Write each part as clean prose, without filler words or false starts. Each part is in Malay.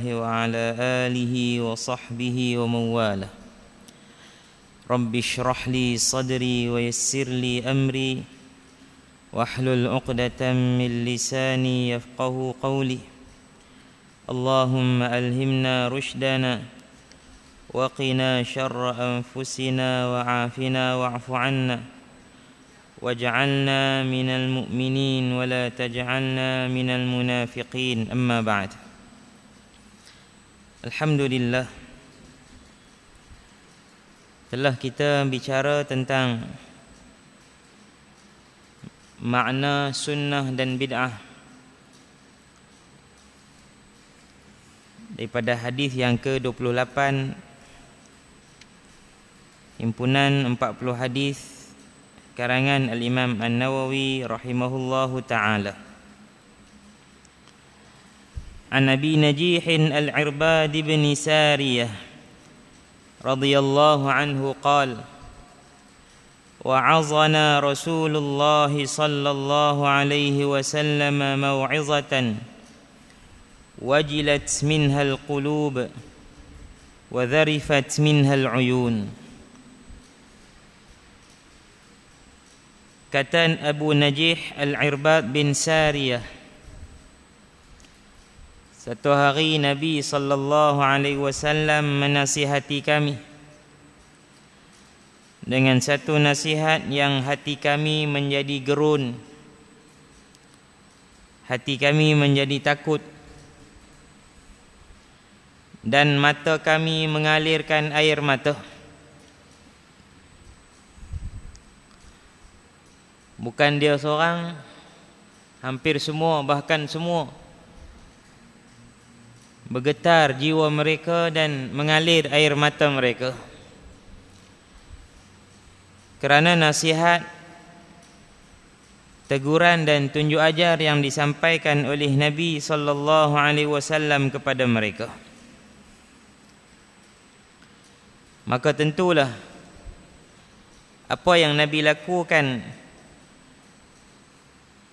وعلى آله وصحبه ومن والاه. رب اشرح لي صدري ويسر لي أمري واحلل عقدة من لساني يفقه قولي. اللهم ألهمنا رشدنا وقنا شر أنفسنا وعافنا واعف عنا واجعلنا من المؤمنين ولا تجعلنا من المنافقين. أما بعد. Alhamdulillah, telah kita bicara tentang makna sunnah dan bid'ah daripada hadis yang ke-28 himpunan 40 hadis karangan Al-Imam An-Nawawi rahimahullahu ta'ala. An Abi Najih Al-Irbad bin Sariyah radhiyallahu anhu qala wa'azana Rasulullah sallallahu alaihi wasallam maw'izatan wajilat minha al-qulub wa dharifat minha al-uyun. Kata Abu Najih Al-Irbad bin Sariyah, satu hari Nabi sallallahu alaihi wasallam menasihati kami dengan satu nasihat yang hati kami menjadi gerun, hati kami menjadi takut, dan mata kami mengalirkan air mata. Bukan dia seorang, hampir semua, bahkan semua bergetar jiwa mereka dan mengalir air mata mereka kerana nasihat, teguran dan tunjuk ajar yang disampaikan oleh Nabi sallallahu alaihi wasallam kepada mereka. Maka tentulah apa yang Nabi lakukan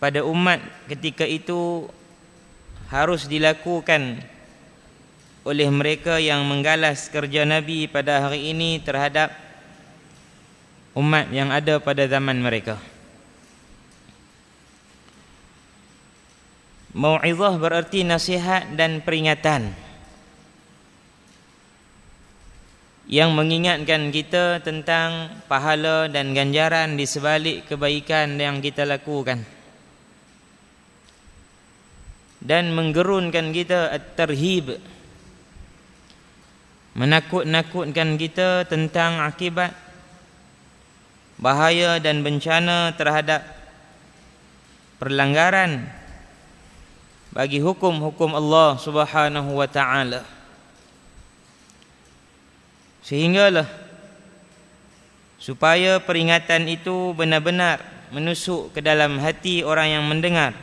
pada umat ketika itu harus dilakukan oleh mereka yang menggalas kerja Nabi pada hari ini terhadap umat yang ada pada zaman mereka. Mau'izah berarti nasihat dan peringatan yang mengingatkan kita tentang pahala dan ganjaran di sebalik kebaikan yang kita lakukan, dan menggerunkan kita at-tarhib, menakut-nakutkan kita tentang akibat bahaya dan bencana terhadap perlanggaran bagi hukum-hukum Allah Subhanahu wa ta'ala. Sehinggalah supaya peringatan itu benar-benar menusuk ke dalam hati orang yang mendengar,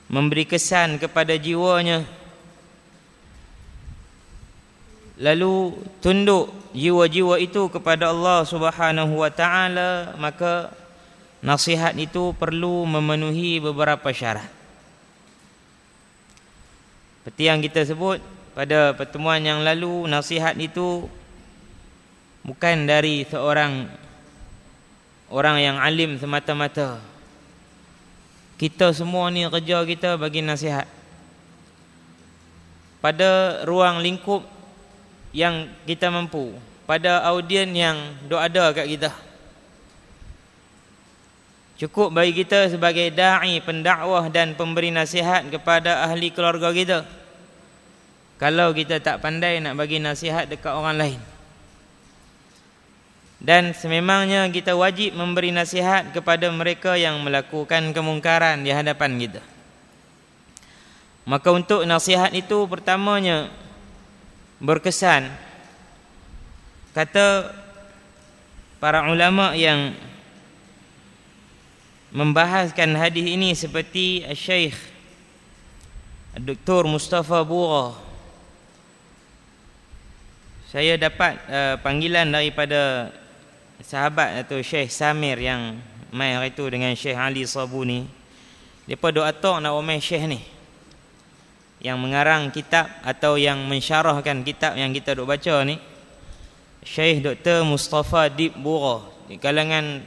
memberi kesan kepada jiwanya, lalu tunduk jiwa-jiwa itu kepada Allah Subhanahu wa ta'ala. Maka nasihat itu perlu memenuhi beberapa syarat. Seperti yang kita sebut pada pertemuan yang lalu, nasihat itu bukan dari seorang orang yang alim semata-mata. Kita semua ni kerja kita bagi nasihat pada ruang lingkup yang kita mampu, pada audien yang ada kat kita. Cukup bagi kita sebagai da'i, pendakwah dan pemberi nasihat kepada ahli keluarga kita, kalau kita tak pandai nak bagi nasihat dekat orang lain. Dan sememangnya kita wajib memberi nasihat kepada mereka yang melakukan kemungkaran di hadapan kita. Maka untuk nasihat itu pertamanya berkesan. Kata para ulama yang membahaskan hadis ini seperti Syekh Dr. Mustafa Bura. Saya dapat panggilan daripada sahabat atau Syekh Samir yang mai hari tu dengan Syekh Ali Sabuni. Depa doa tok nak omeh Syekh ni. yang mengarang kitab atau yang mensyarahkan kitab yang kita duk baca ni, Syekh Dr. Mustafa Dib Bura, di kalangan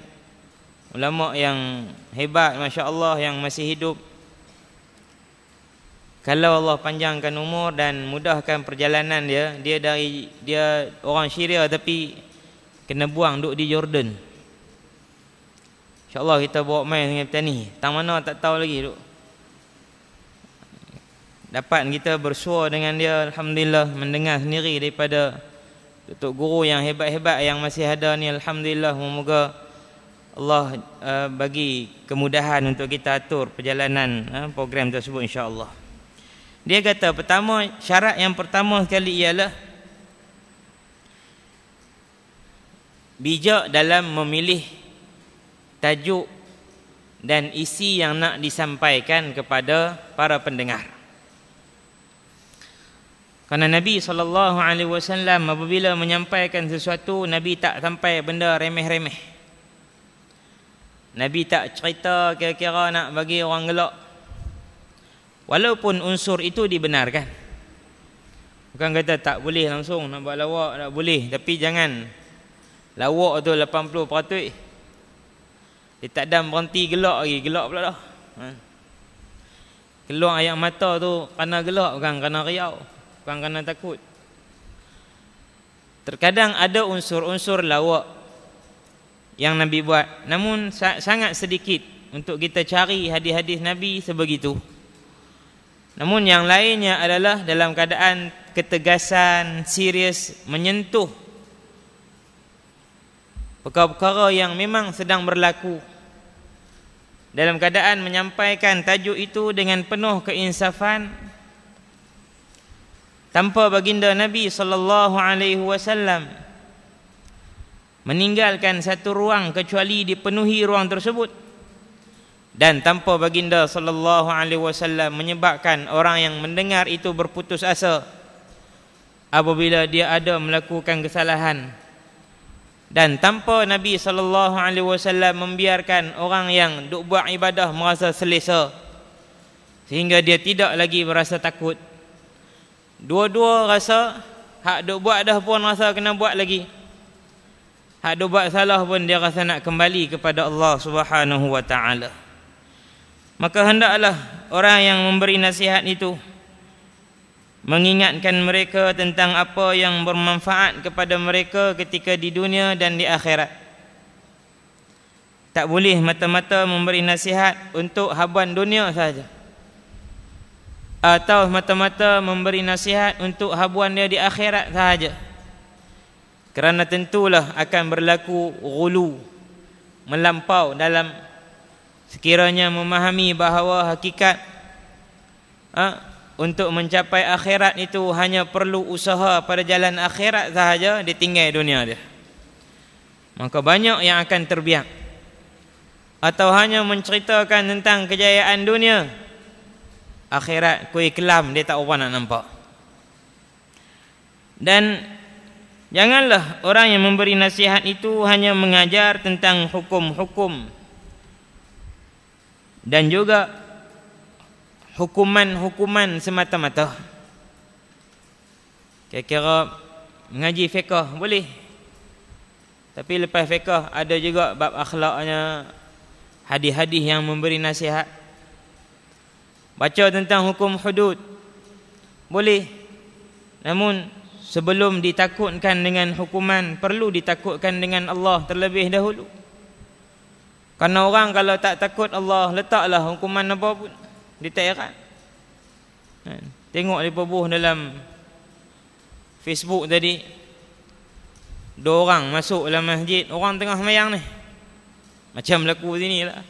ulama yang hebat, masya-Allah, yang masih hidup. Kalau Allah panjangkan umur dan mudahkan perjalanan dia, dia orang Syria tapi kena buang duk di Jordan. InsyaAllah kita bawa main dengan petani. Tang mana tak tahu lagi duk. Dapat kita bersua dengan dia, alhamdulillah, mendengar sendiri daripada Datuk Guru yang hebat-hebat yang masih ada ni, alhamdulillah. Semoga Allah bagi kemudahan untuk kita atur perjalanan program tersebut, insya-Allah. Dia kata pertama, syarat yang pertama sekali ialah bijak dalam memilih tajuk dan isi yang nak disampaikan kepada para pendengar. Kerana Nabi SAW apabila menyampaikan sesuatu, Nabi tak sampai benda remeh-remeh. Nabi tak cerita kira-kira nak bagi orang gelak. Walaupun unsur itu dibenarkan. Bukan kata tak boleh langsung nak buat lawak, tak boleh. Tapi jangan lawak tu 80%. Dia tak ada berhenti gelak lagi, gelak pula dah. Keluar air mata tu kerana gelak, bukan kerana riau, bukan kerana takut. Terkadang ada unsur-unsur lawak yang Nabi buat, namun sangat sedikit untuk kita cari hadis-hadis Nabi sebegitu. Namun yang lainnya adalah dalam keadaan ketegasan, serius, menyentuh perkara-perkara yang memang sedang berlaku, dalam keadaan menyampaikan tajuk itu dengan penuh keinsafan, tanpa baginda Nabi SAW meninggalkan satu ruang kecuali dipenuhi ruang tersebut, dan tanpa baginda SAW menyebabkan orang yang mendengar itu berputus asa apabila dia ada melakukan kesalahan, dan tanpa Nabi SAW membiarkan orang yang duk buat ibadah merasa selesa sehingga dia tidak lagi berasa takut. Dua-dua rasa, hak duk buat dah pun rasa kena buat lagi, hak duk buat salah pun dia rasa nak kembali kepada Allah Subhanahu wa taala. Maka hendaklah orang yang memberi nasihat itu mengingatkan mereka tentang apa yang bermanfaat kepada mereka ketika di dunia dan di akhirat. Tak boleh mata-mata memberi nasihat untuk habuan dunia saja, atau mata-mata memberi nasihat untuk habuan dia di akhirat sahaja. Kerana tentulah akan berlaku ghulu, melampau dalam sekiranya memahami bahawa hakikat untuk mencapai akhirat itu hanya perlu usaha pada jalan akhirat sahaja, dia tinggal dunia dia. Maka banyak yang akan terbiak, atau hanya menceritakan tentang kejayaan dunia, akhirat kuih kelam dia tak apa nak nampak. Dan janganlah orang yang memberi nasihat itu hanya mengajar tentang hukum-hukum dan juga hukuman-hukuman semata-mata. Kira-kira mengaji fiqh boleh, tapi lepas fiqh ada juga bab akhlaknya, hadis-hadis yang memberi nasihat. Baca tentang hukum hudud boleh, namun sebelum ditakutkan dengan hukuman, perlu ditakutkan dengan Allah terlebih dahulu. Karena orang kalau tak takut Allah, letaklah hukuman apa pun, dia tak heran. Tengok dia pebuh dalam Facebook tadi, 2 orang masuk dalam masjid, orang tengah sembahyang ni, macam berlaku sini lah.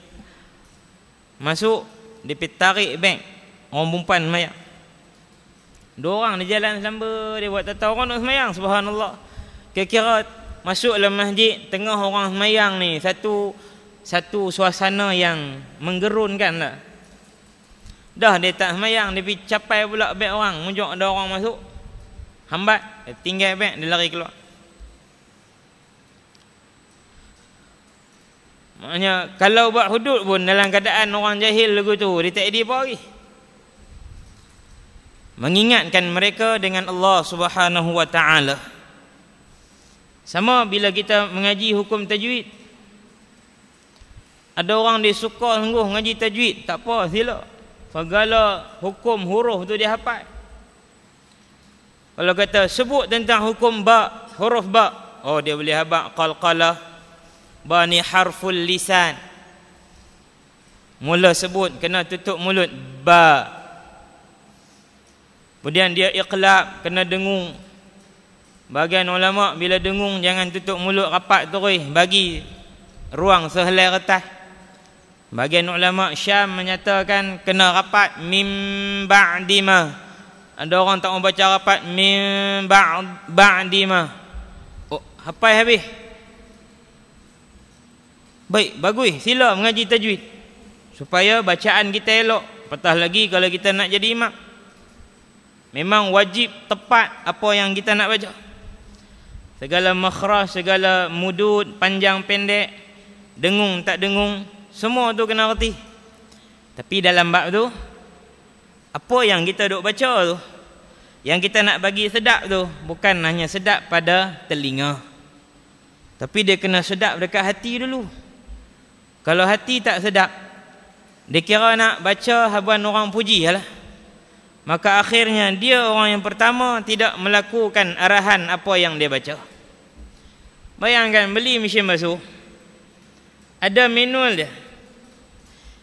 Masuk, dia pergi tarik beg orang perempuan sembahyang. 2 orang di jalan selamba, dia buat tak tahu orang nak sembahyang, subhanallah. Kira-kira masuk dalam masjid, tengah orang sembahyang ni, satu suasana yang menggerunkan lah. Dah dia tak sembahyang, dia pergi capai pula beg orang, muncul ada orang masuk, hambat, dia tinggal beg, dia lari keluar. Maknanya kalau buat hudud pun dalam keadaan orang jahil lagu tu, dia tak ada apa lagi. mengingatkan mereka dengan Allah Subhanahu wa taala. Sama bila kita mengaji hukum tajwid. Ada orang dia suka sungguh mengaji tajwid, tak apa, sila. Segala hukum huruf tu dia hafal. Kalau kata sebut tentang hukum ba, huruf ba, oh dia boleh hafal qalqalah. Ba ni harful lisan. Mula sebut kena tutup mulut, ba. Kemudian dia iqlab, kena dengung. Bagian ulama bila dengung jangan tutup mulut rapat terus, bagi ruang sehelai retas. Bagian ulama Syam menyatakan kena rapat mim ba'di ma. Ada orang tak mau baca rapat mim ba'di ma. Oh, hafal habis. Baik, bagus, sila mengaji tajwid supaya bacaan kita elok. Apatah lagi kalau kita nak jadi imam. Memang wajib tepat apa yang kita nak baca. Segala makhraj, segala mudud, panjang pendek, dengung tak dengung, semua tu kena reti. Tapi dalam bab tu, apa yang kita duk baca tu, yang kita nak bagi sedap tu, bukan hanya sedap pada telinga, tapi dia kena sedap dekat hati dulu. Kalau hati tak sedap, dia kira nak baca habuan orang puji lah, maka akhirnya dia orang yang pertama tidak melakukan arahan apa yang dia baca. Bayangkan beli mesin basuh, ada manual dia.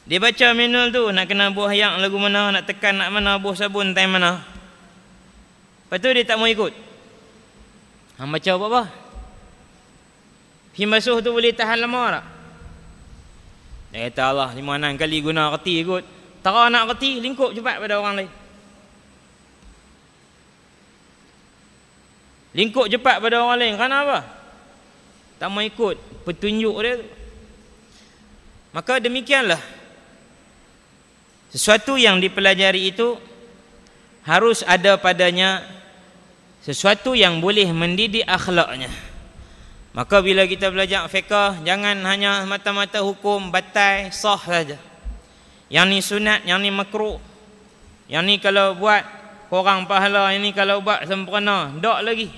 Dia baca manual tu, nak kena buah yang lagu mana, nak tekan nak mana, buah sabun time mana. Lepas tu dia tak mau ikut. Hang baca apa-apa? Mesin basuh tu boleh tahan lama tak? Dia kata Allah 5-6 kali guna reti ikut. Tak nak reti, lingkup cepat pada orang lain. Lingkup cepat pada orang lain. Kerana apa? Tak mau ikut petunjuk dia tu. Maka demikianlah, sesuatu yang dipelajari itu harus ada padanya sesuatu yang boleh mendidik akhlaknya. Maka bila kita belajar fiqh, jangan hanya mata-mata hukum batal sah saja. Yang ni sunat, yang ni makruh. Yang ni kalau buat kurang pahala, yang ni kalau buat sempurna. Tak lagi.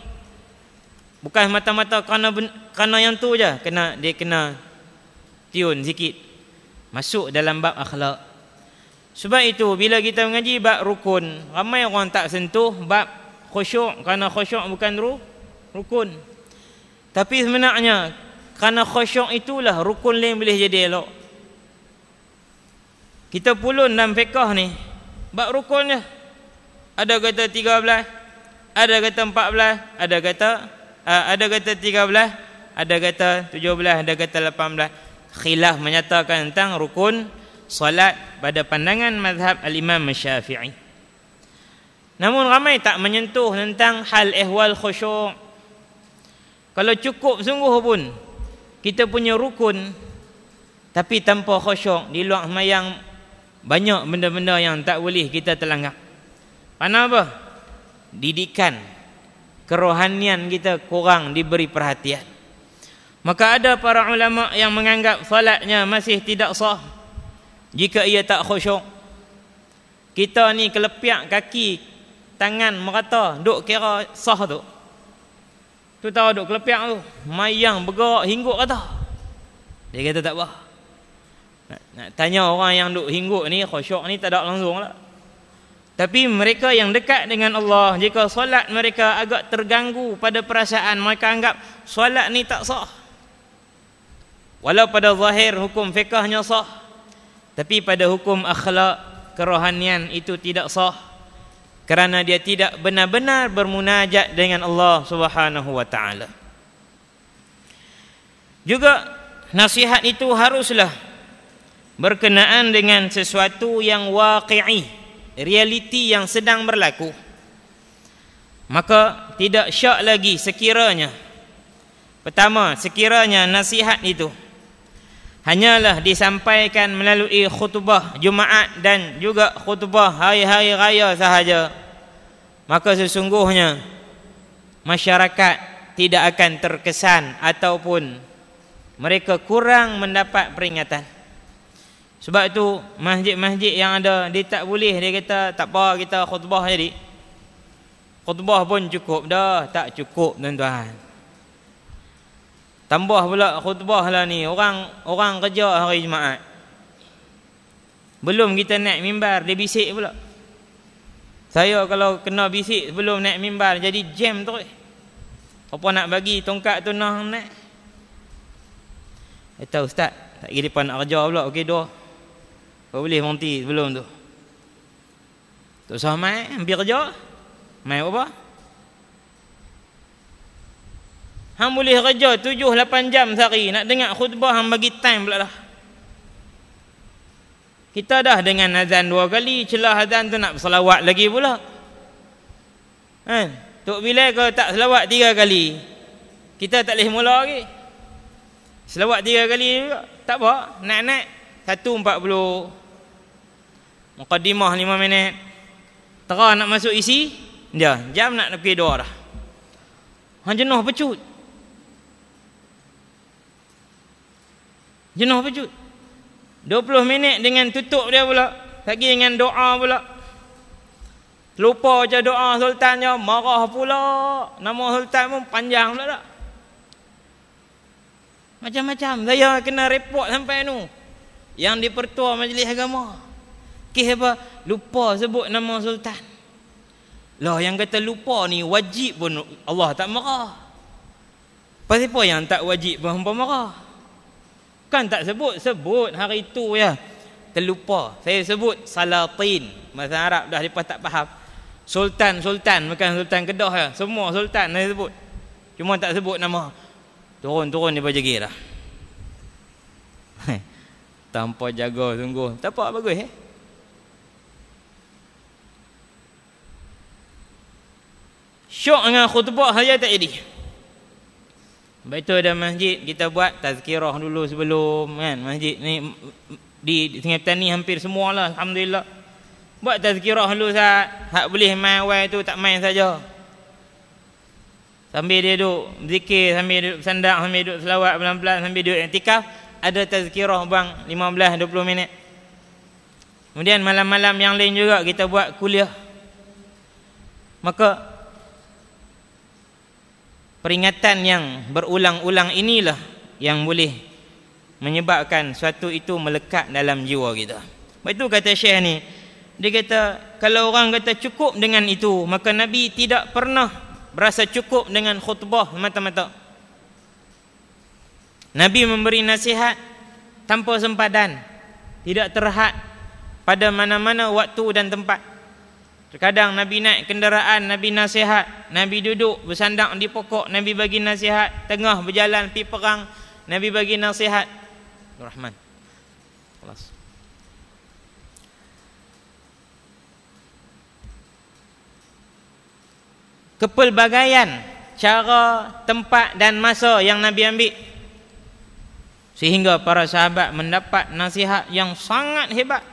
Bukan mata-mata kerana yang tu je, dia kena tiun sikit. Masuk dalam bab akhlak. Sebab itu bila kita mengaji bab rukun, ramai orang tak sentuh bab khusyuk, kerana khusyuk bukan rukun. Tapi sebenarnya kerana khusyuk itulah rukun lain boleh jadi elok. Kita pulun dalam fiqh ni bab rukun je. Ada kata 13, ada kata 14, ada kata 13, ada kata 17, ada kata 18. Khilaf menyatakan tentang rukun solat pada pandangan mazhab al-Imam Syafi'i. Namun ramai tak menyentuh tentang hal ehwal khusyuk. Kalau cukup sungguh pun kita punya rukun, tapi tanpa khusyuk, di luar sembahyang banyak benda-benda yang tak boleh kita terlanggar. Kenapa? Didikan kerohanian kita kurang diberi perhatian. Maka ada para ulama yang menganggap salatnya masih tidak sah jika ia tak khusyuk. Kita ni kelepiak kaki, tangan merata, duk kira sah tu. Tu tahu duk kelepiak tu, mayang bergerak hingguk kata. Dia kata tak apa. Nak tanya orang yang duk hingguk ni, khusyuk ni tak ada langsung lah. Tapi mereka yang dekat dengan Allah, jika solat mereka agak terganggu pada perasaan, mereka anggap solat ni tak sah. Walau pada zahir hukum fiqahnya sah, tapi pada hukum akhlak, kerohanian itu tidak sah, kerana dia tidak benar-benar bermunajat dengan Allah Subhanahu wa taala. Juga nasihat itu haruslah berkenaan dengan sesuatu yang waqi'i, realiti yang sedang berlaku. Maka tidak syak lagi sekiranya, pertama, sekiranya nasihat itu hanyalah disampaikan melalui khutbah Jumaat dan juga khutbah hari-hari raya sahaja, maka sesungguhnya masyarakat tidak akan terkesan ataupun mereka kurang mendapat peringatan. Sebab tu masjid-masjid yang ada, dia tak boleh, dia kata tak apa kita khutbah jadi. Khutbah pun cukup dah, tak cukup tuan-tuan. Tambah pula khutbah lah ni, orang kerja hari Jumaat. Belum kita naik mimbar, dia bisik pula. Saya kalau kena bisik sebelum naik mimbar, jadi jam terus. Apa nak bagi tongkat tu nak naik? Kata ustaz, tak kira depan nak kerja pula, okey doa. Kau boleh berhenti sebelum tu. Tak usah mai, hampir kerja. Mai apa? Hang boleh kerja 7-8 jam sehari, nak dengar khutbah hang bagi time pula dah. Kita dah dengan azan 2 kali, celah azan tu nak berselawat lagi pula. Kan? Tok Bilal kalau tak selawat 3 kali, kita tak boleh mula lagi. Selawat 3 kali juga, tak apa, naik-naik 1:40. Muqaddimah 5 minit. Tera nak masuk isi, dia jam nak pergi 2 dah. Hang jenuh pecut. Jenuh pecut. 20 minit dengan tutup dia pula, lagi dengan doa pula. Lupa je doa sultan je, marah pula. Nama sultan pun panjang pula tak. Macam-macam saya kena report sampai tu. Yang di Pertua Majlis Agama. Kes apa? Lupa sebut nama sultan. Lah yang kata lupa ni wajib pun Allah tak marah. Pasal apa yang tak wajib pun hampa marah? Kan tak sebut hari tu ya. Terlupa. Saya sebut Salatin. Bahasa Arab dah lepas tak faham. Sultan bukan Sultan Kedah ya. Semua sultan saya sebut. Cuma tak sebut nama. Turun dia berjaga dah. Tanpa jaga sungguh. Tak apa bagus Syok dengan khutbah saja tak jadi. Baik tu ada masjid, kita buat tazkirah dulu sebelum kan. Masjid ni di Sungai Petani hampir semualah, alhamdulillah. Buat tazkirah dulu Ustaz. Hak boleh main awal tu tak main saja. Sambil dia duduk zikir, sambil duduk sandak, sambil duduk selawat pelan-pelan, sambil duduk iktikaf, ada tazkirah bang 15-20 minit. Kemudian malam-malam yang lain juga kita buat kuliah. Maka peringatan yang berulang-ulang inilah yang boleh menyebabkan suatu itu melekat dalam jiwa kita. Sebab itu kata Syekh ni, dia kata kalau orang kata cukup dengan itu, maka Nabi tidak pernah berasa cukup dengan khutbah mata-mata. Nabi memberi nasihat tanpa sempadan, tidak terhad pada mana-mana waktu dan tempat. Terkadang Nabi naik kenderaan, Nabi nasihat. Nabi duduk bersandar di pokok, Nabi bagi nasihat. Tengah berjalan pergi perang, Nabi bagi nasihat. Rahman. Kelas. Kepelbagaian cara, tempat dan masa yang Nabi ambil, sehingga para sahabat mendapat nasihat yang sangat hebat.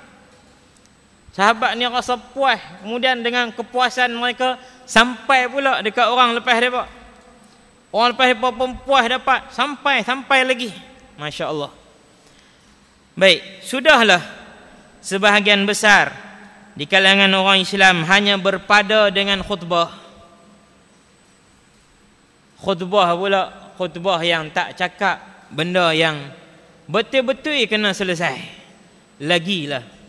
Sahabat ni rasa puas, kemudian dengan kepuasan mereka sampai pula dekat orang lepas mereka. Orang lepas mereka pun puas dapat, sampai lagi. Masya Allah. Baik, sudahlah sebahagian besar di kalangan orang Islam hanya berpada dengan khutbah. Khutbah pula, khutbah yang tak cakap benda yang betul-betul kena selesai. Lagilah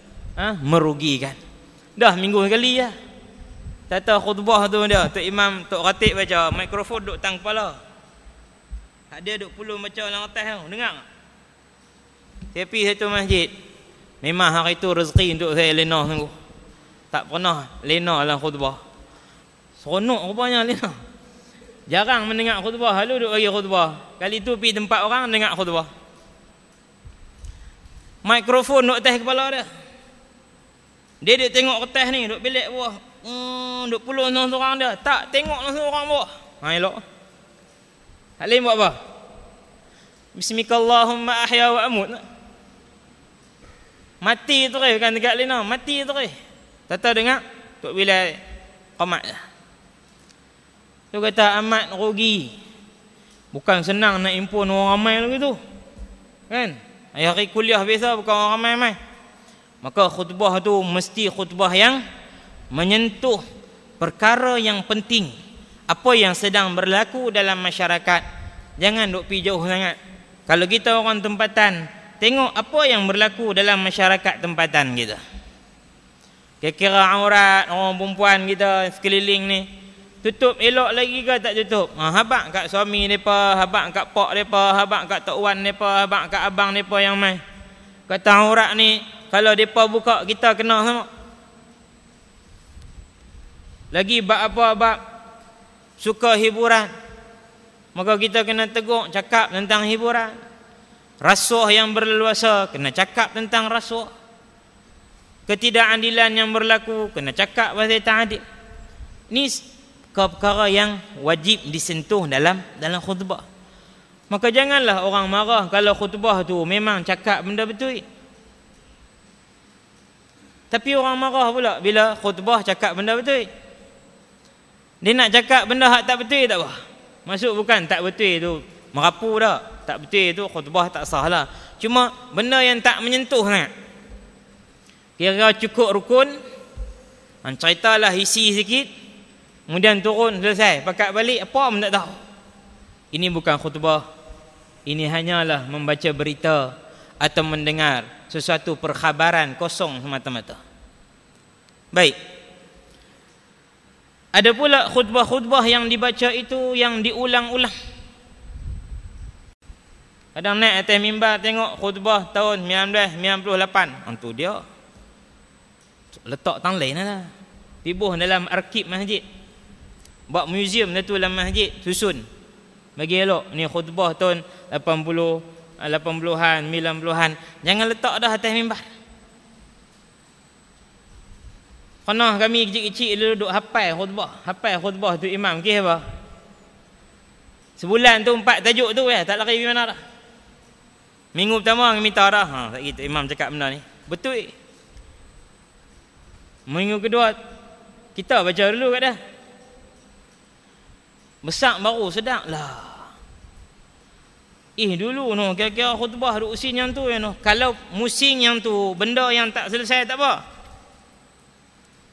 merugikan. Dah minggu sekali lah. Tata khutbah tu dia, Tok Imam, Tok Khatib baca, mikrofon duduk tang kepala. Dia duduk puluh baca dalam atas tu, dengar tak? Saya pergi satu masjid. Memang hari tu rezeki untuk saya lena sungguh. Tak pernah lena dalam khutbah. Seronok rupanya lena. Jarang mendengar khutbah, lalu duduk bagi khutbah. Kali tu pergi tempat orang dengar khutbah. Mikrofon duduk atas kepala dia. Dia duduk tengok kertas ni, duduk bilik bawah. Duduk puluh seorang dia. Tak tengok seorang bawah. Elok. Tak lain buat apa? Bismikallahumma ahya wa amut. Mati terus kan dekat lina. Mati terus. Tata dengar, Tok Bilal qamat dah. Tu kata amat rugi. Bukan senang nak impun orang ramai lagi tu. Kan? Hari kuliah biasa bukan orang ramai-ramai. Maka khutbah tu mesti khutbah yang menyentuh perkara yang penting, apa yang sedang berlaku dalam masyarakat. Jangan duk pi jauh sangat. Kalau kita orang tempatan, tengok apa yang berlaku dalam masyarakat tempatan kita. Kira-kira aurat orang perempuan kita sekeliling ni, tutup elok lagi ke tak tutup? Habaq kat suami depa, habaq kat pak depa, habaq kat tok wan depa, habaq kat abang depa yang mai. Kata aurat ni kalau depa buka kita kena sama. Lagi bab apa bab suka hiburan, maka kita kena tegur cakap tentang hiburan. Rasuah yang berleluasa kena cakap tentang rasuah. Ketidakadilan yang berlaku kena cakap pasal ta'adil. Ini perkara yang wajib disentuh dalam khutbah. Maka janganlah orang marah kalau khutbah tu memang cakap benda betul. Tapi orang marah pula bila khutbah cakap benda betul. Dia nak cakap benda hak tak betul tak apa. Maksud bukan tak betul tu merapu dah. Tak betul tu khutbah tak sah lah. Cuma benda yang tak menyentuh sangat. Kira cukup rukun, ceritalah isi sikit, kemudian turun selesai, pakat balik apa pun tak tahu. Ini bukan khutbah. Ini hanyalah membaca berita atau mendengar sesuatu perkhabaran kosong semata-mata. Baik. Ada pula khutbah-khutbah yang dibaca itu yang diulang-ulang. Kadang naik atas mimbar tengok khutbah tahun 1998. Itu dia. Letak tang lain lah. Tibuh dalam arkib masjid. Buat museum tu dalam masjid, susun. Bagi elok ni khutbah tahun 80-an, 90-an. Jangan letak dah atas mimbar. Pernah kami kecil-kecil dulu duduk hafal khutbah tu imam ke apa? Sebulan tu 4 tajuk tu tak lari pergi mana dah. Minggu pertama kami minta dah. Tak gitu imam cakap benda ni. Betul. Minggu kedua kita baca dulu kat dah. Besar baru sedap lah. Dulu no kira-kira khutbah duk usin yang tu no. Kalau musim yang tu benda yang tak selesai tak apa.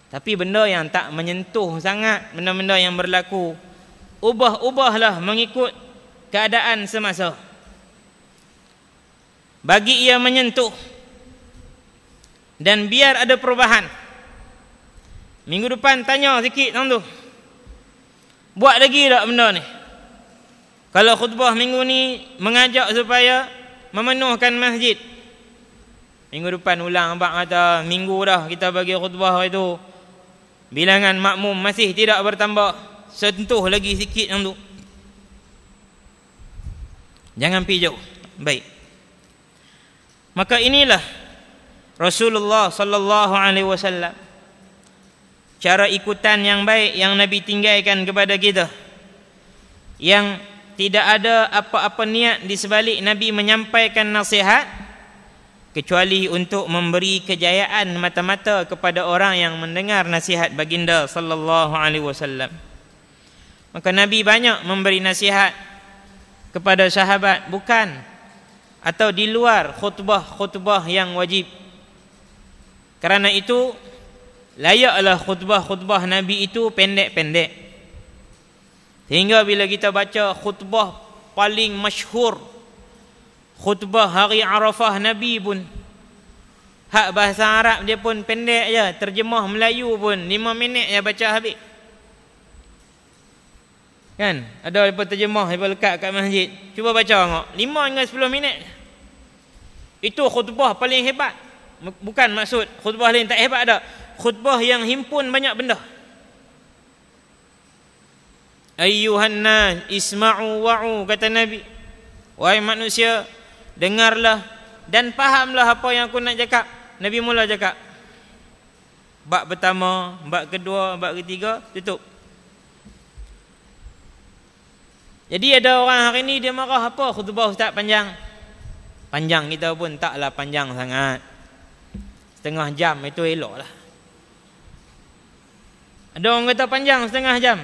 Tapi benda yang tak menyentuh sangat, benda-benda yang berlaku, ubah-ubahlah mengikut keadaan semasa. Bagi ia menyentuh dan biar ada perubahan. Minggu depan tanya sikit tang tu. Buat lagi tak benda ni? Kalau khutbah minggu ni mengajak supaya memenuhkan masjid. Minggu depan ulang abang kata minggu dah kita bagi khutbah itu. Bilangan makmum masih tidak bertambah. Sentuh lagi sikit tang tu. Jangan pergi jauh. Baik. Maka inilah Rasulullah sallallahu alaihi wasallam, cara ikutan yang baik yang Nabi tinggalkan kepada kita, yang tidak ada apa-apa niat di sebalik Nabi menyampaikan nasihat kecuali untuk memberi kejayaan mata-mata kepada orang yang mendengar nasihat baginda sallallahu alaihi wasallam. Maka Nabi banyak memberi nasihat kepada sahabat bukan atau di luar khutbah-khutbah yang wajib. Kerana itu layaklah khutbah-khutbah Nabi itu pendek-pendek. Sehingga bila kita baca khutbah paling masyhur, khutbah hari Arafah Nabi pun, hak bahasa Arab dia pun pendek je, terjemah Melayu pun 5 minit je baca habis. Kan? Ada lepas terjemah lepas lekat kat masjid. Cuba baca tengok, 5 hingga 10 minit. Itu khutbah paling hebat. Bukan maksud khutbah lain tak hebat dah. Khutbah yang himpun banyak benda. Ayyuhan nas isma'u wa'u, kata Nabi. Wahai manusia, dengarlah dan fahamlah apa yang aku nak cakap. Nabi mula cakap. Bab pertama, bab kedua, bab ketiga, tutup. Jadi ada orang hari ni dia marah apa khutbah ustaz panjang. Panjang kita pun taklah panjang sangat. Setengah jam itu elok lah. Ada orang kata panjang setengah jam.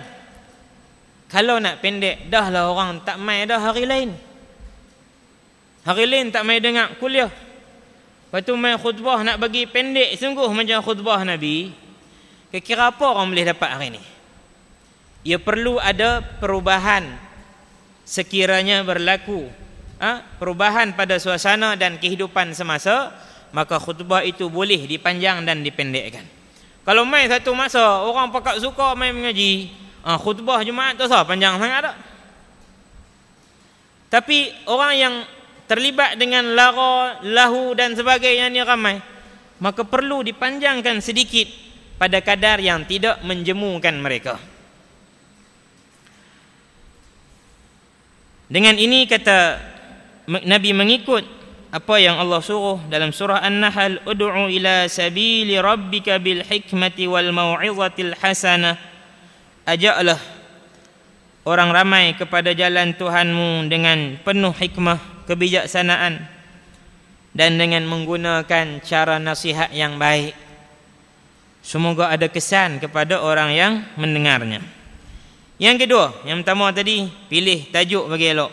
Kalau nak pendek, dah lah orang tak mai dah hari lain. Hari lain tak mai dengar kuliah. Lepas tu main khutbah nak bagi pendek sungguh macam khutbah Nabi. Kira-kira apa orang boleh dapat hari ni? Ia perlu ada perubahan sekiranya berlaku perubahan pada suasana dan kehidupan semasa, maka khutbah itu boleh dipanjang dan dipendekkan. Kalau main satu masa orang pakat suka main mengaji, khutbah Jumaat tu panjang sangat tak? Tapi orang yang terlibat dengan lara, lahu dan sebagainya ni ramai, maka perlu dipanjangkan sedikit pada kadar yang tidak menjemukan mereka. Dengan ini kata Nabi mengikut apa yang Allah suruh dalam surah An-Nahl, ud'u ila sabili rabbika bil hikmati wal mau'izatil hasanah. Ajaklah orang ramai kepada jalan Tuhanmu dengan penuh hikmah, kebijaksanaan dan dengan menggunakan cara nasihat yang baik. Semoga ada kesan kepada orang yang mendengarnya. Yang kedua, yang pertama tadi pilih tajuk bagi elok.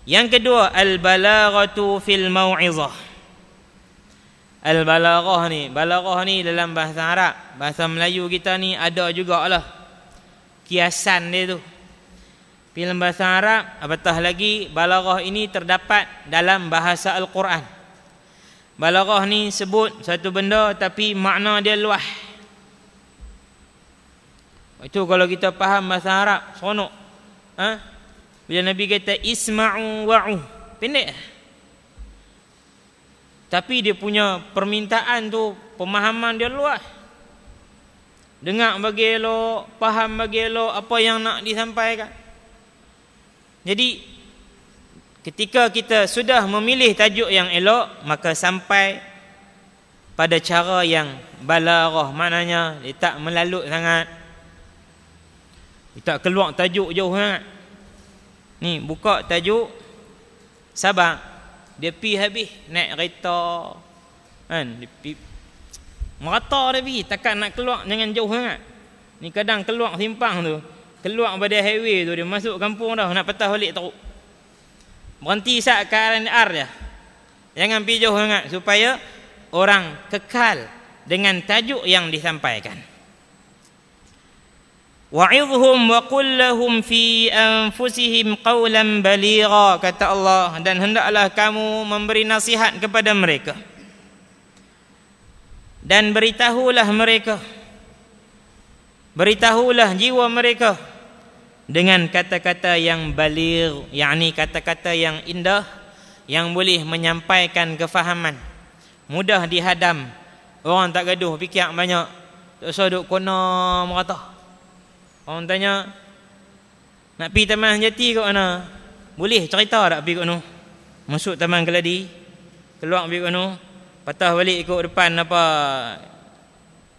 Yang kedua, al-balaghatu fil mau'izah. Al-balaghah ni dalam bahasa Arab, bahasa Melayu kita ni ada jugalah kiasan dia tu. Dalam bahasa Arab, apatah lagi balaghah ini terdapat dalam bahasa Al-Quran. Balaghah ni sebut satu benda tapi makna dia luas. Itu kalau kita faham bahasa Arab, seronok. Bila Nabi kata isma'u wa'u, pendek. Tapi dia punya permintaan tu, pemahaman dia luas. Dengar bagi elok, faham bagi elok apa yang nak disampaikan. Jadi ketika kita sudah memilih tajuk yang elok, maka sampai pada cara yang balaghah, maknanya dia tak melalut sangat, dia tak keluar tajuk jauh sangat. Ni buka tajuk Sabang, dia pi habis naik kereta kan, dia pi merata dia pi, takkan nak keluar jangan jauh sangat. Ni kadang keluar simpang tu, keluar pada highway tu, dia masuk kampung dah, nak patah balik teruk, berhenti sat ke RNR dia. Jangan pi jauh sangat supaya orang kekal dengan tajuk yang disampaikan. Wa'idhum wa qul lahum fi anfusihim qawlan baligha, kata Allah, dan hendaklah kamu memberi nasihat kepada mereka dan beritahulah jiwa mereka dengan kata-kata yang baligh, yakni kata-kata yang indah yang boleh menyampaikan kefahaman, mudah dihadam. Orang tak gaduh fikir banyak, tak usah duk kona merata. Orang tanya, nak pergi Taman Jati kat mana? Boleh cerita tak pergi kat mana? Masuk Taman Keladi, keluar pergi kat mana? Patah balik ikut depan apa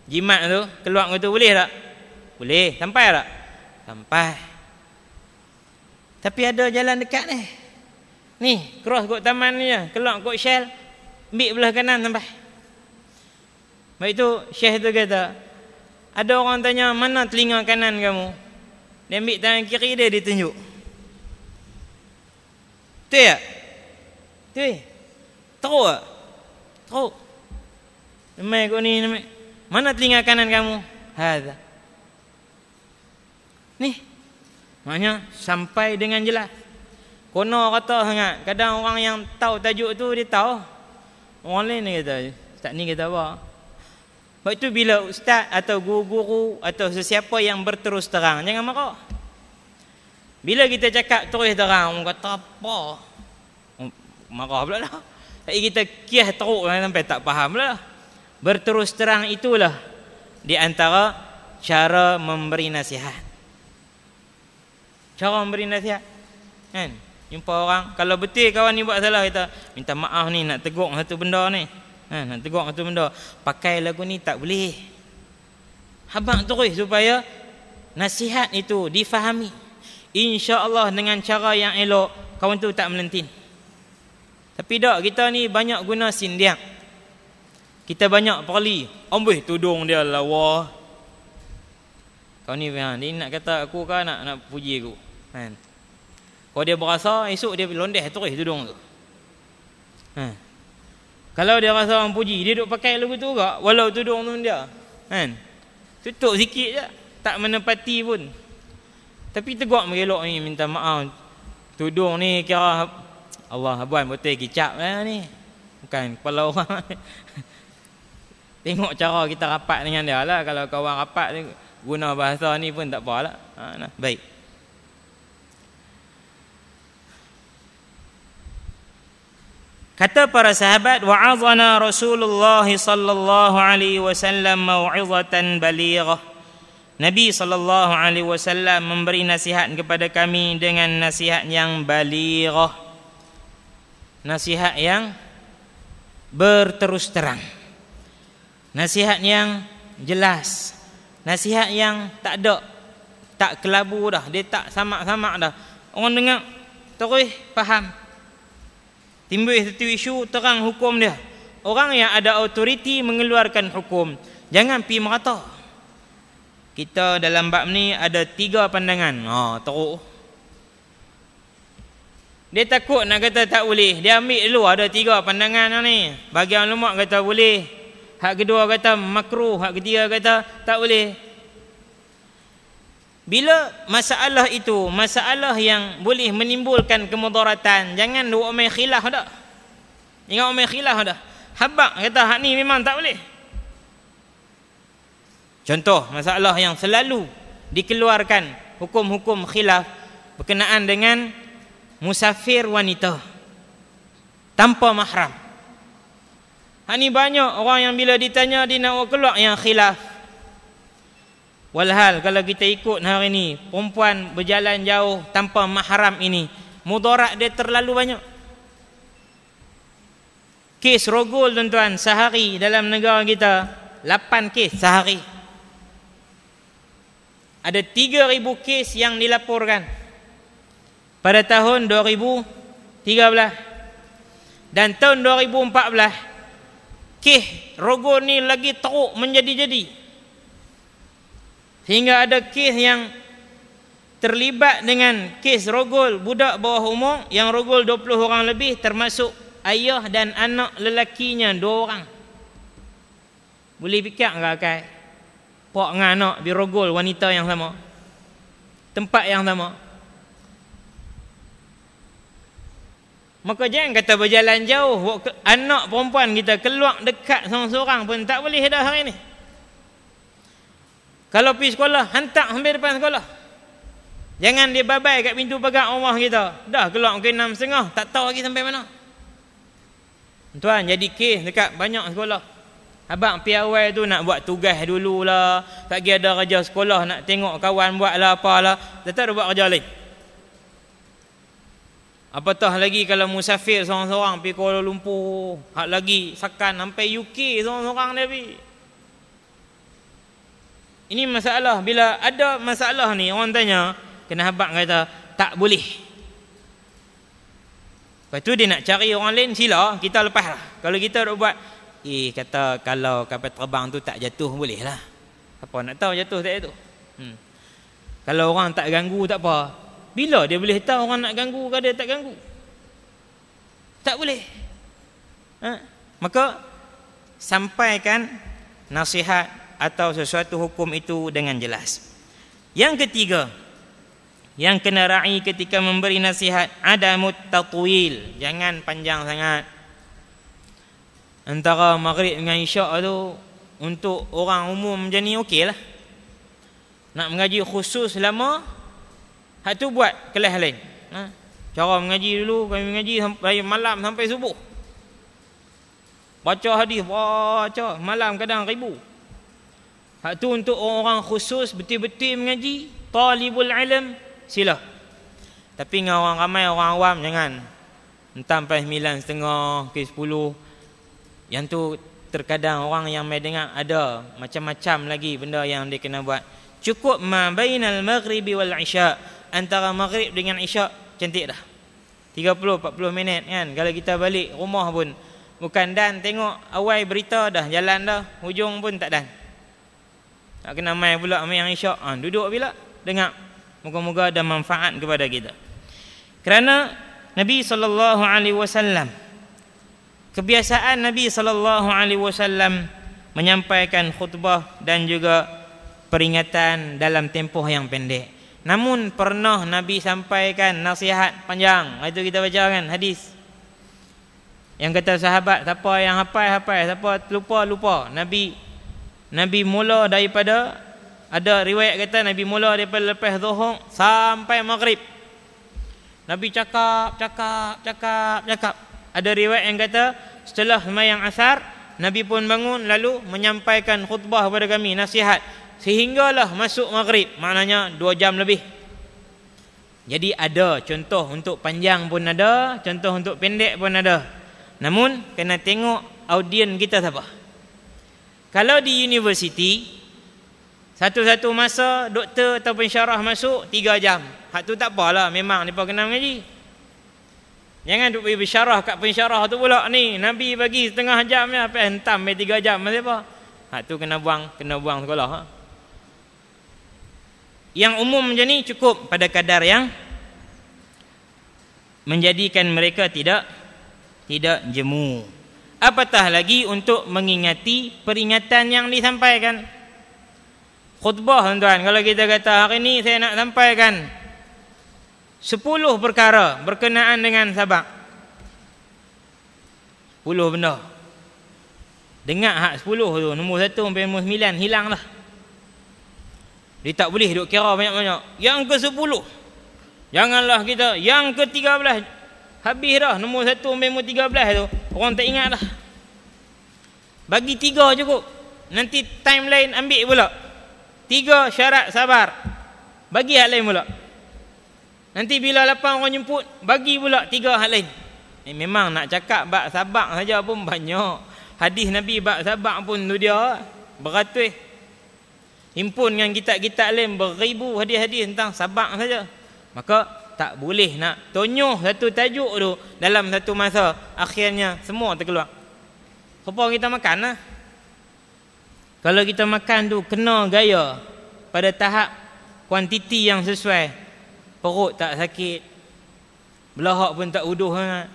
jimat tu, keluar kat tu, boleh tak? Boleh. Sampai tak? Sampai. Tapi ada jalan dekat ni. Ni, cross kot taman ni je, keluar kot Shell, ambil belah kanan sampai. Baik tu Syekh tu kata, ada orang tanya, mana telinga kanan kamu? Dia ambil tangan kiri dia tunjuk. Tu ya? Tu ya? Teruk tak? Teruk. Namai kot ni, namai. Mana telinga kanan kamu? Hadha. Ni. Maknanya sampai dengan jelas. Kono kata sangat. Kadang orang yang tahu tajuk tu, dia tahu. Orang lain dia kata, ustaz ni kata apa? Sebab itu bila ustaz atau guru-guru atau sesiapa yang berterus terang, jangan marah. Bila kita cakap terus terang, orang kata apa? Marah pula lah. Tapi kita kiah teruk sampai tak faham pula. Berterus terang itulah di antara cara memberi nasihat. Cara memberi nasihat, kan? Jumpa orang, kalau betul kawan ni buat salah, kita minta maaf ni, nak tegur satu benda ni. Nak tegur satu benda, pakai lagu ni tak boleh. Habaq terus supaya nasihat itu difahami. InsyaAllah dengan cara yang elok, kawan tu tak melentin. Tapi tak, kita ni banyak guna sindiak. Kita banyak perli, ambil tudung dia lawa. Kau ni dia nak kata aku kan, nak puji aku, kan? Kalau dia berasa, esok dia londeh terus tudung tu. Kalau dia rasa orang puji, dia duk pakai lagu tu juga, walau tudung tu dia. Kan? Tutup sikit je, tak menepati pun. Tapi tegak mengelok ni, minta maaf. Tudung ni kira Allah abuan betul kicap lah ni. Bukan kepala orang. Tengok cara kita rapat dengan dia lah. Kalau kawan rapat ni guna bahasa ni pun tak apalah. Nah, baik. Kata para sahabat, wa'azana Rasulullah sallallahu alaihi wasallam mau'izatan balighah. Nabi sallallahu alaihi wasallam memberi nasihat kepada kami dengan nasihat yang balighah. Nasihat yang berterus terang. Nasihat yang jelas. Nasihat yang tak kelabu dah, dia tak samak-samak dah. Orang dengar terus faham. Timbul satu isu, terang hukum dia. Orang yang ada autoriti mengeluarkan hukum, jangan pi merata. Kita dalam bab ni ada 3 pandangan. Teruk. Dia takut nak kata tak boleh. Dia ambil dulu ada 3 pandangan ni. Bahagian ulama kata boleh. Hak kedua kata makruh, hak ketiga kata tak boleh. Bila masalah itu, masalah yang boleh menimbulkan kemudaratan, jangan duk main khilaf dah. Ingat main khilaf dah. Habaq kata hak ni memang tak boleh. Contoh masalah yang selalu dikeluarkan hukum-hukum khilaf berkenaan dengan musafir wanita tanpa mahram. Ini banyak orang yang bila ditanya dia nak keluar yang khilaf. Walhal kalau kita ikut hari ini, perempuan berjalan jauh tanpa mahram ini, mudarat dia terlalu banyak. Kes rogol tuan-tuan, sehari dalam negara kita 8 kes sehari. Ada 3,000 kes yang dilaporkan pada tahun 2013. Dan tahun 2014 kes rogol ni lagi teruk menjadi-jadi. Sehingga ada kes yang terlibat dengan kes rogol budak bawah umur yang rogol 20 orang lebih, termasuk ayah dan anak lelakinya 2 orang. Boleh fikir ke akal? Pak dengan anak dirogol wanita yang sama, tempat yang sama. Maka jangan kata berjalan jauh, anak perempuan kita keluar dekat seorang-seorang pun tak boleh dah hari ni. Kalau pergi sekolah, hantar sampai depan sekolah. Jangan dia babai kat pintu pagar rumah kita. Dah keluar mungkin 6.30, tak tahu lagi sampai mana. Tuan, jadi kes dekat banyak sekolah. Abang pergi awal tu nak buat tugas dululah, tak kira ada kerja sekolah, nak tengok kawan buatlah apalah, tetap ada buat kerja lain. Apatah lagi kalau musafir seorang-seorang pergi Kuala Lumpur, hak lagi sakan sampai UK seorang-seorang dia pergi. Ini masalah. Bila ada masalah ni, orang tanya, kena habaq kata tak boleh. Lepas tu dia nak cari orang lain, sila kita lepas lah. Kalau kita nak buat, kata kalau kapal terbang tu tak jatuh boleh lah. Apa nak tahu jatuh tak jatuh? Kalau orang tak ganggu tak apa. Bila dia boleh tahu orang nak ganggu ke dia tak ganggu? Tak boleh. Maka sampaikan nasihat atau sesuatu hukum itu dengan jelas. Yang ketiga, yang kena ra'i ketika memberi nasihat, adamut tatwil. Jangan panjang sangat. Antara maghrib dengan isyak tu untuk orang umum macam ni okey lah. Nak mengaji khusus lama, hak tu buat kelas lain. Cara mengaji dulu, kami mengaji sampai malam sampai subuh. Baca hadis, baca malam kadang 1000. Hak tu untuk orang khusus betul-betul mengaji, talibul ilm, sila. Tapi dengan orang ramai, orang awam jangan. Entah sampai 9.30 ke 10. Yang tu terkadang orang yang mai dengar ada macam-macam lagi benda yang dia kena buat. Cukup ma bainal maghribi wal isya, antara maghrib dengan isyak cantik dah. 30-40 minit kan. Kalau kita balik rumah pun bukan dan tengok awal berita dah jalan dah, hujung pun tak dan. Tak kena mai pula mai yang isyak. Duduk bila dengar. Moga-moga ada manfaat kepada kita. Kerana Nabi sallallahu alaihi wasallam kebiasaan Nabi SAW menyampaikan khutbah dan juga peringatan dalam tempoh yang pendek. Namun pernah Nabi sampaikan nasihat panjang. Itu kita baca kan hadis yang kata sahabat, siapa yang hafal, siapa lupa. Nabi mula daripada, ada riwayat kata Nabi mula daripada lepas zuhur sampai maghrib. Nabi cakap. Ada riwayat yang kata setelah sembahyang asar Nabi pun bangun lalu menyampaikan khutbah kepada kami, nasihat, sehinggalah masuk maghrib, maknanya 2 jam lebih. Jadi ada contoh untuk panjang pun ada, contoh untuk pendek pun ada. Namun kena tengok audien kita siapa. Kalau di universiti, satu-satu masa doktor atau pensyarah masuk 3 jam. Hak tu tak apalah, memang mereka kena mengaji. Jangan duk pergi bersyarah kat pensyarah tu pula, ni Nabi bagi setengah jam ya, apa hentam 3 jam macam apa. Hak tu kena buang sekolah. Yang umum macam ni cukup pada kadar yang menjadikan mereka tidak jemu. Apatah lagi untuk mengingati peringatan yang disampaikan. Khutbah tuan-tuan, kalau kita kata hari ni saya nak sampaikan 10 perkara berkenaan dengan sabak, 10 benda. Dengar hak 10 tu, nombor 1 sampai nombor 9 hilang lah. Dia tak boleh duk kira banyak-banyak. Yang ke-10, janganlah kita. Yang ke-13, habis dah nombor 1 sampai nombor 13 tu, orang tak ingat dah. Bagi 3 cukup. Nanti time lain ambil pula. 3 syarat sabar, bagi hak lain pula. Nanti bila 8 orang jemput, bagi pula 3 hal lain. Memang nak cakap bab sabak saja pun banyak. Hadis Nabi bab sabak pun tu dia beratus. Himpun dengan kitab-kitab lain beribu hadis-hadis tentang sabak saja. Maka tak boleh nak tonyoh satu tajuk tu dalam satu masa, akhirnya semua terkeluar. Apa kita makan lah. Kalau kita makan tu kena gaya pada tahap kuantiti yang sesuai, perut tak sakit, belahak pun tak uduh sangat.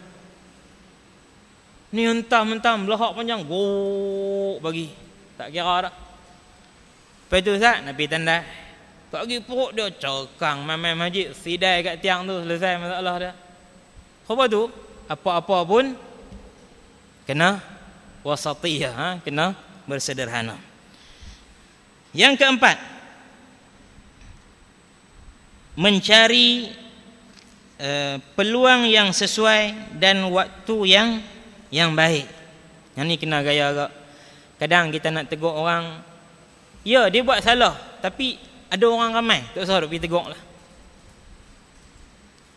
Ni hentam-hentam belahak panjang, gok bagi, tak kira dah. Lepas tu Ustaz, Nabi tanda bagi perut dia cekang mamai masjid, sidai kat tiang tu, selesai masalah dia. Apa tu? Apa-apa pun kena wasatiyah, kena bersederhana. Yang keempat, mencari peluang yang sesuai dan waktu yang baik. Yang ni kena gaya agak. Kadang kita nak tegur orang, ya dia buat salah, tapi ada orang ramai, tak usah duk pergi tegur lah.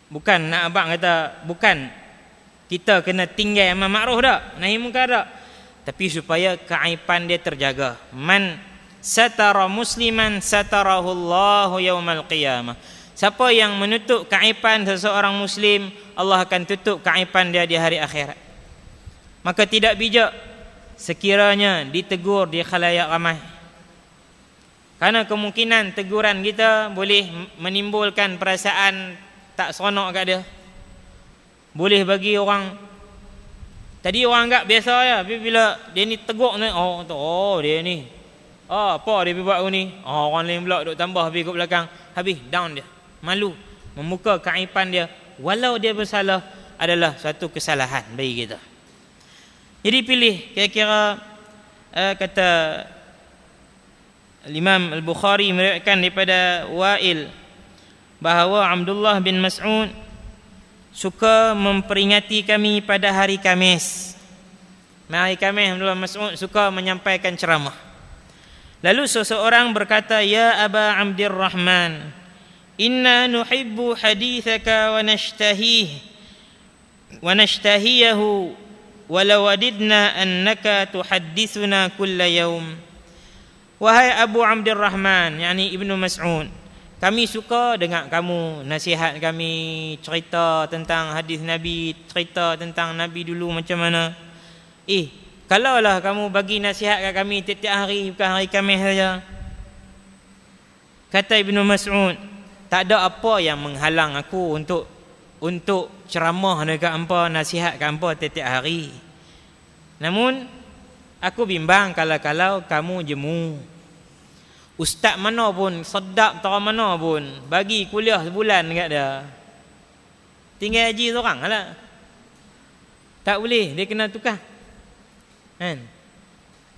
Bukan nak abang kata, bukan kita kena tinggal amal makruf dak, nahi munkar dak, tapi supaya keaiban dia terjaga. Man satara musliman satarahu Allahu yaumal qiyamah. Siapa yang menutup keaiban seseorang muslim, Allah akan tutup keaiban dia di hari akhirat. Maka tidak bijak sekiranya ditegur di khalayak ramai. Karena kemungkinan teguran kita boleh menimbulkan perasaan tak seronok kat dia. Boleh bagi orang, tadi orang anggap biasa ya, tapi bila dia ni tegur ni, oh dia ni, apa dia buat ni, orang lain pula duk tambah pergi ke belakang, habis down dia, malu membuka keaiban dia, walau dia bersalah adalah satu kesalahan bagi kita. Jadi pilih kira-kira kata Imam Al-Bukhari meriwayatkan daripada Wa'il bahawa Abdullah bin Mas'ud suka memperingati kami pada hari Khamis. Hari Khamis Abdullah bin Mas'ud suka menyampaikan ceramah. Lalu seseorang berkata, "Ya Aba Abdurrahman, inna nuhibbu hadithaka wa nashtahiyahu walau wadidna annaka tuhaddithuna kulla yawm." Wahai Abu Abdurrahman, yakni Ibnu Mas'ud, kami suka dengar kamu nasihat kami, cerita tentang hadis Nabi, cerita tentang Nabi dulu macam mana. Kalaulah kamu bagi nasihat kat kami tiap-tiap hari, bukan hari Khamis saja. Kata Ibnu Mas'ud, tak ada apa yang menghalang aku untuk ceramah dekat hangpa, nasihat kat hangpa tiap-tiap hari. Namun aku bimbang kalau kamu jemu. Ustaz mana pun, sedap tara mana pun, bagi kuliah sebulan dekat dia. Tinggal haji seorang lah. Tak boleh, dia kena tukar. Kan?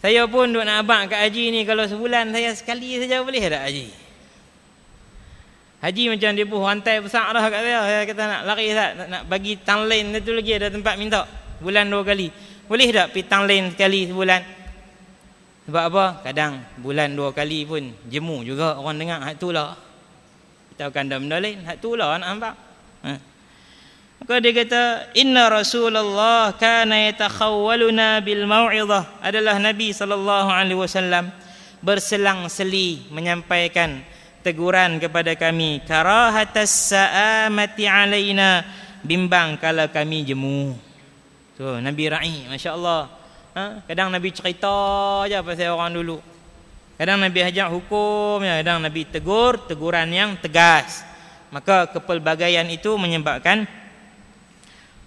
Saya pun duk nak abang kat haji ni, kalau sebulan saya sekali saja boleh tak haji? Haji macam dia pun rantai besar dah kat saya. Saya kata nak lari tak? Nak bagi tang lain tu lagi ada tempat minta. Bulan 2 kali. Boleh tak pergi tang lain sekali sebulan? Sebab apa? Kadang bulan 2 kali pun jemu juga orang dengar hak tu lah. Kita akan ada benda lain. Hak tu lah nak nampak. Maka dia kata, inna Rasulullah kana yatakhawwaluna bil mau'izah. Adalah Nabi SAW berselang-seli menyampaikan teguran kepada kami. Karahatas sa'amati alaina. Bimbang kalau kami jemu. Tu Nabi ra'i, masya-Allah. Kadang Nabi cerita aja pasal orang dulu. Kadang Nabi ajak hukum, kadang Nabi tegur, teguran yang tegas. Maka kepelbagaian itu menyebabkan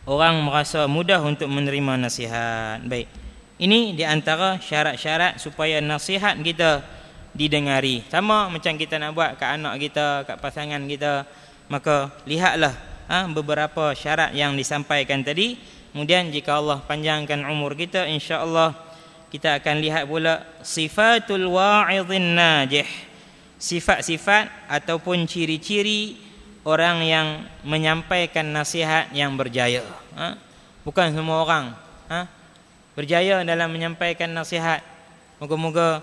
orang merasa mudah untuk menerima nasihat. Baik. Ini di antara syarat-syarat supaya nasihat kita didengari. Sama macam kita nak buat kat anak kita, kat pasangan kita, maka lihatlah beberapa syarat yang disampaikan tadi. Kemudian jika Allah panjangkan umur kita, insya-Allah kita akan lihat pula sifatul wa'idhin najih. Sifat-sifat ataupun ciri-ciri orang yang menyampaikan nasihat yang berjaya. Bukan semua orang berjaya dalam menyampaikan nasihat. Moga-moga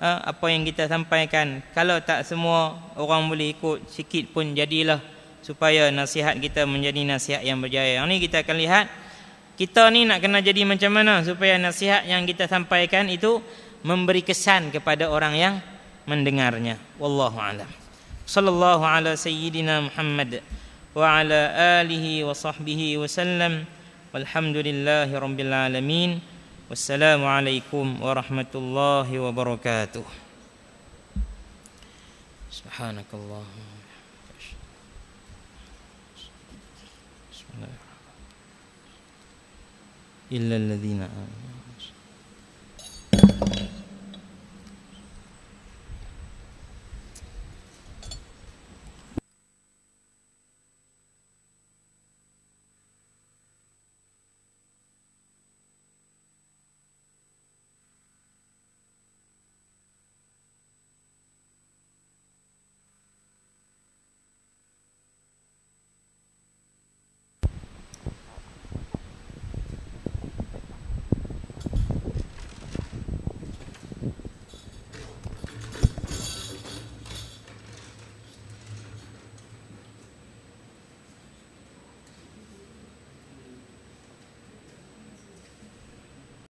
apa yang kita sampaikan, kalau tak semua orang boleh ikut, sikit pun jadilah, supaya nasihat kita menjadi nasihat yang berjaya. Yang ni kita akan lihat, kita ni nak kena jadi macam mana supaya nasihat yang kita sampaikan itu memberi kesan kepada orang yang mendengarnya. Wallahu a'lam. Sallallahu ala sayyidina Muhammad wa ala alihi wa sahbihi wasallam. Walhamdulillahi rabbil alamin. Wassalamualaikum warahmatullahi wabarakatuh. Subhanakallah. Bismillahirrahmanirrahim. Illa alladhina amanu